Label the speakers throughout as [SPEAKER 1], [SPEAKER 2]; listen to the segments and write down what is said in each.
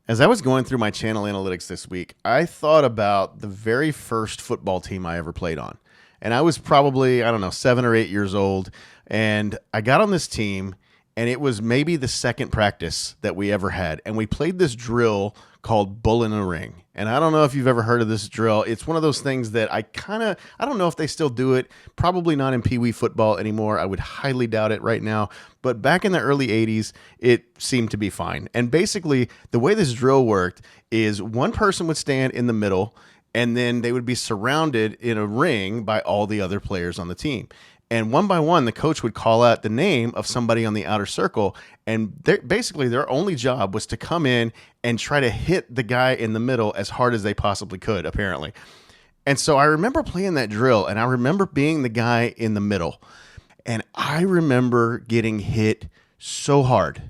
[SPEAKER 1] As I was going through my channel analytics this week, I thought about the very first football team I ever played on. And I was probably, I don't know, 7 or 8 years old. And I got on this team, and it was maybe the second practice that we ever had. And we played this drill called Bull in a Ring. And I don't know if you've ever heard of this drill. It's one of those things that I don't know if they still do it. Probably not in Pee Wee football anymore. I would highly doubt it right now. But back in the early 80s, it seemed to be fine. And basically, the way this drill worked is one person would stand in the middle, and then they would be surrounded in a ring by all the other players on the team. And one by one, the coach would call out the name of somebody on the outer circle. And basically, their only job was to come in and try to hit the guy in the middle as hard as they possibly could, apparently. And so I remember playing that drill, and I remember being the guy in the middle. And I remember getting hit so hard.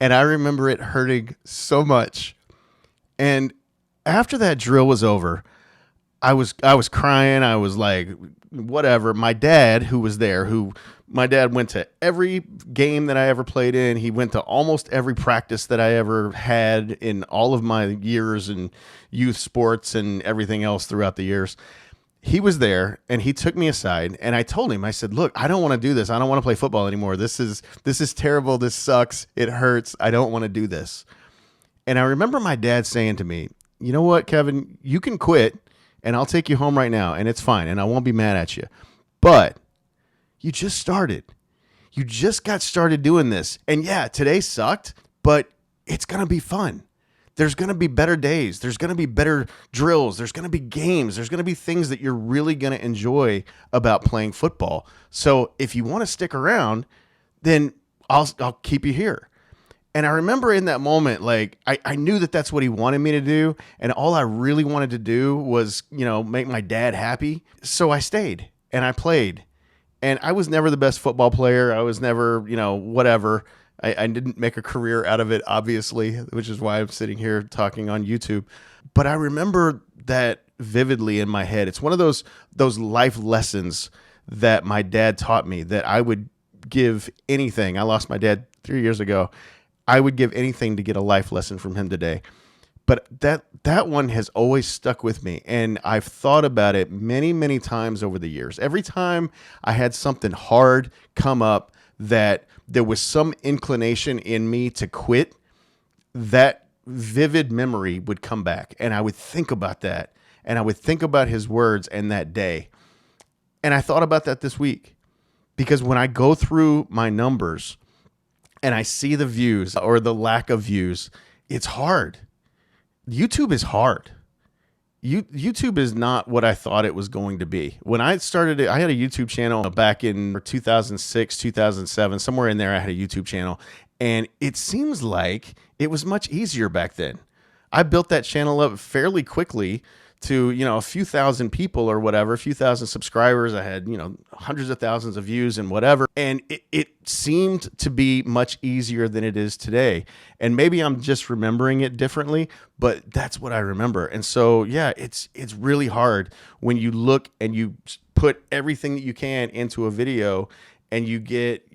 [SPEAKER 1] And I remember it hurting so much. And after that drill was over, I was crying. I was like, whatever. My dad, who was there, my dad went to every game that I ever played in. He went to almost every practice that I ever had in all of my years in youth sports and everything else throughout the years. He was there, and he took me aside, and I told him, I said, look, I don't want to do this. I don't want to play football anymore. This is terrible. This sucks. It hurts. I don't want to do this. And I remember my dad saying to me, you know what, Kevin, you can quit, and I'll take you home right now, and it's fine, and I won't be mad at you. But you just started. You just got started doing this. And yeah, today sucked, but it's going to be fun. There's going to be better days. There's going to be better drills. There's going to be games. There's going to be things that you're really going to enjoy about playing football. So if you want to stick around, then I'll keep you here. And I remember in that moment, like, I knew that that's what he wanted me to do. And all I really wanted to do was, make my dad happy. So I stayed and I played. And I was never the best football player. I was never, whatever. I didn't make a career out of it, obviously, which is why I'm sitting here talking on YouTube. But I remember that vividly in my head. It's one of those life lessons that my dad taught me that I would give anything. I lost my dad 3 years ago. I would give anything to get a life lesson from him today. But that one has always stuck with me, and I've thought about it many, many times over the years. Every time I had something hard come up that there was some inclination in me to quit, that vivid memory would come back, and I would think about that, and I would think about his words and that day. And I thought about that this week, because when I go through my numbers and I see the views or the lack of views, it's hard. YouTube is hard. YouTube is not what I thought it was going to be. When I started it, I had a YouTube channel back in 2006, 2007, somewhere in there. I had a YouTube channel, and it seems like it was much easier back then. I built that channel up fairly quickly to, a few thousand people or whatever, a few thousand subscribers. I had, hundreds of thousands of views and whatever. And it seemed to be much easier than it is today. And maybe I'm just remembering it differently, but that's what I remember. And so, yeah, it's really hard when you look and you put everything that you can into a video and you get,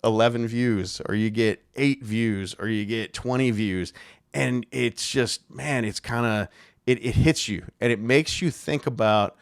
[SPEAKER 1] 11 views, or you get 8 views, or you get 20 views. And it's just, man, it's kind of, it hits you, and it makes you think about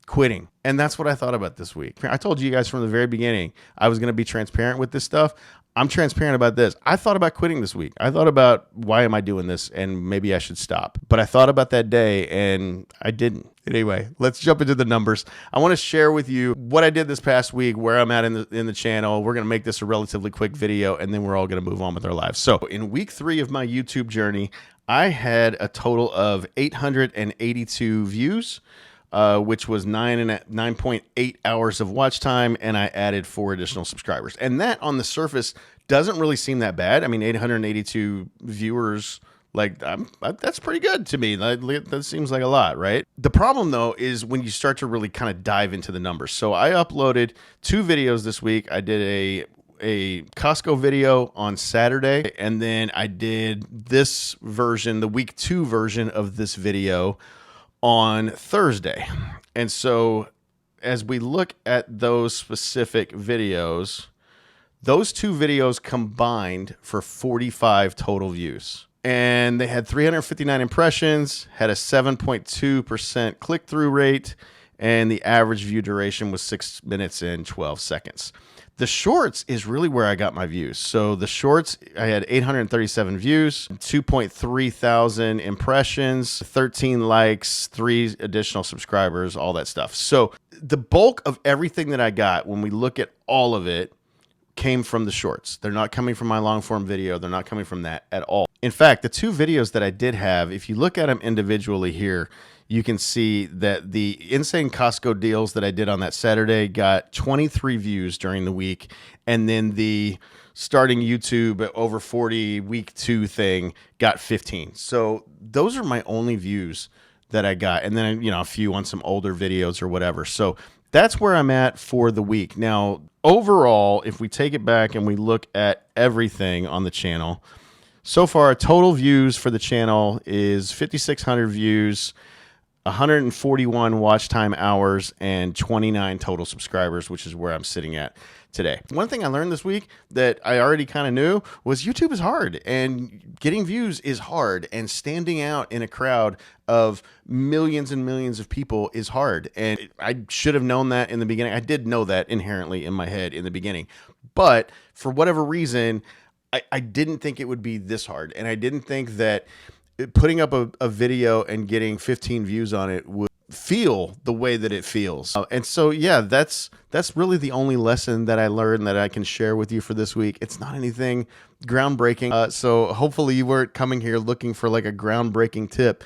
[SPEAKER 1] quitting. And that's what I thought about this week. I told you guys from the very beginning I was going to be transparent with this stuff. I'm transparent about this. I thought about quitting this week. I thought about, why am I doing this, and maybe I should stop. But I thought about that day, and I didn't. Anyway, let's jump into the numbers. I want to share with you what I did this past week, where I'm at in the channel. We're going to make this a relatively quick video, and then we're all going to move on with our lives. So in week 3 of my YouTube journey, I had a total of 882 views, which was 9.8 hours of watch time, and I added 4 additional subscribers. And that, on the surface, doesn't really seem that bad. I mean, 882 viewers, that's pretty good to me. That seems like a lot, right? The problem, though, is when you start to really kind of dive into the numbers. So I uploaded 2 videos this week. I did a Costco video on Saturday, and then I did this version, the week 2 version of this video, on Thursday. And so as we look at those specific videos, those 2 videos combined for 45 total views. and they had 359 impressions, had a 7.2% click-through rate, and the average view duration was 6 minutes and 12 seconds. The shorts is really where I got my views. So the shorts, I had 837 views, 2.3 thousand impressions, 13 likes, 3 additional subscribers, all that stuff. So the bulk of everything that I got, when we look at all of it, came from the shorts. They're not coming from my long form video. They're not coming from that at all. In fact, the 2 videos that I did have, if you look at them individually here, you can see that the insane Costco deals that I did on that Saturday got 23 views during the week. And then the starting YouTube at over 40 week 2 thing got 15. So those are my only views that I got. And then, a few on some older videos or whatever. So that's where I'm at for the week. Now, overall, if we take it back and we look at everything on the channel, so far, total views for the channel is 5,600 views, 141 watch time hours, and 29 total subscribers, which is where I'm sitting at today. One thing I learned this week that I already kind of knew was YouTube is hard, and getting views is hard, and standing out in a crowd of millions and millions of people is hard. And I should have known that in the beginning. I did know that inherently in my head in the beginning, but for whatever reason, I didn't think it would be this hard. And I didn't think that putting up a video and getting 15 views on it would feel the way that it feels. And so, yeah, that's really the only lesson that I learned that I can share with you for this week. It's not anything groundbreaking. So hopefully you weren't coming here looking for like a groundbreaking tip,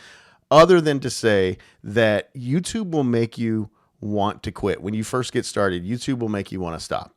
[SPEAKER 1] other than to say that YouTube will make you want to quit. When you first get started, YouTube will make you want to stop.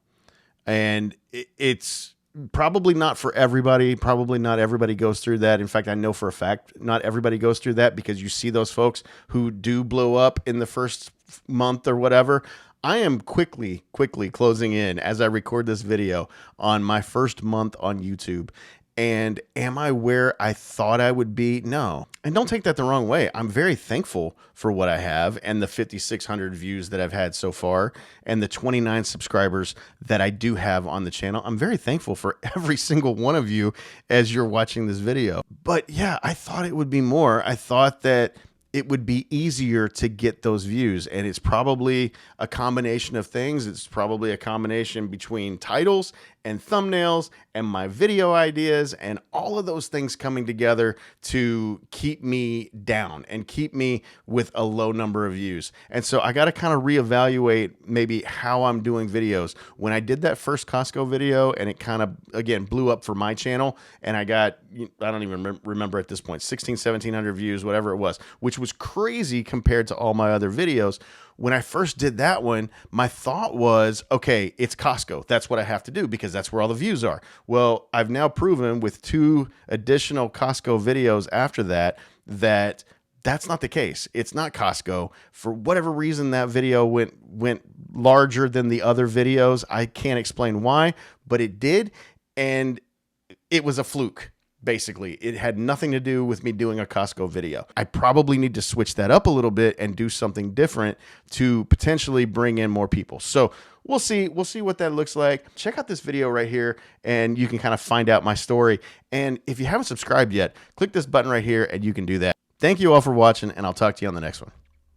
[SPEAKER 1] And it's probably not for everybody. Probably not everybody goes through that. In fact, I know for a fact not everybody goes through that, because you see those folks who do blow up in the first month or whatever. I am quickly closing in as I record this video on my first month on YouTube. And am I where I thought I would be? No. And don't take that the wrong way. I'm very thankful for what I have and the 5,600 views that I've had so far and the 29 subscribers that I do have on the channel. I'm very thankful for every single one of you as you're watching this video. But yeah, I thought it would be more. I thought that it would be easier to get those views. And it's probably a combination of things. It's probably a combination between titles and thumbnails and my video ideas and all of those things coming together to keep me down and keep me with a low number of views. And so I got to kind of reevaluate maybe how I'm doing videos. When I did that first Costco video and it kind of, again, blew up for my channel, and I got, I don't even remember at this point, 1,700 views, whatever it was, which was crazy compared to all my other videos. When I first did that one, my thought was, okay, it's Costco. That's what I have to do because that's where all the views are. Well, I've now proven with 2 additional Costco videos after that, that's not the case. It's not Costco. For whatever reason, that video went larger than the other videos. I can't explain why, but it did. And it was a fluke. Basically, it had nothing to do with me doing a Costco video. I probably need to switch that up a little bit and do something different to potentially bring in more people. So we'll see what that looks like. Check out this video right here and you can kind of find out my story. And if you haven't subscribed yet, click this button right here and you can do that. Thank you all for watching, and I'll talk to you on the next one.